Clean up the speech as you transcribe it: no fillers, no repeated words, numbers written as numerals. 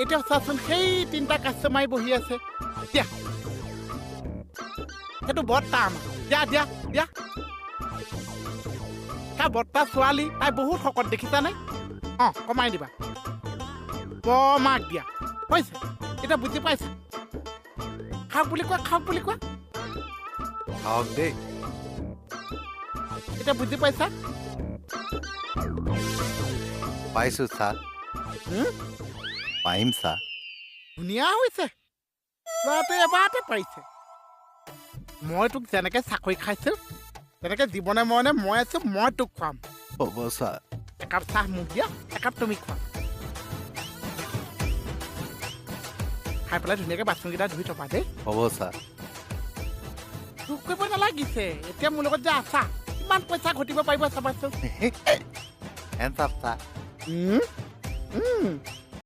এতিয়া চাচোন সেই 3টা কাষ্টমাৰ বহি আছে দিয়া সেইটো বৰ্তা আমাৰ দিয়া দিয়া দিয়া তাৰ বৰ্তা ছোৱালী তাই বহুত শকত দেখিছানে কমাই দিবা মাক দিয়া হৈছে এতিয়া বুজি পাইছা খাওক বুলি কোৱা খাওক দেই এতিয়া বুজি পাইছা পাইছো ছাৰ পাৰিম ছাৰ ধুনীয়া হৈছে ল'ৰাটোৱে এবাৰতে পাৰিছে মই তোক যেনেকে চাকৰি খাইছো তেনেকে জীৱনে মৰণে মই আছো মই তোক খুৱাম হ'ব ছাৰ একাপ চাহ মোক দিয়া একাপ তুমি খোৱা খাই পেলাই ধুনীয়াকে বাচনকেইটা ধুই থবা দেই হ'ব ছাৰ দুখ কৰিব নালাগিছে এতিয়া মোৰ লগত যে আছা কিমান পইচা ঘটিব পাৰিব চাবাচোন হেণ্ডছ আপ ছাৰ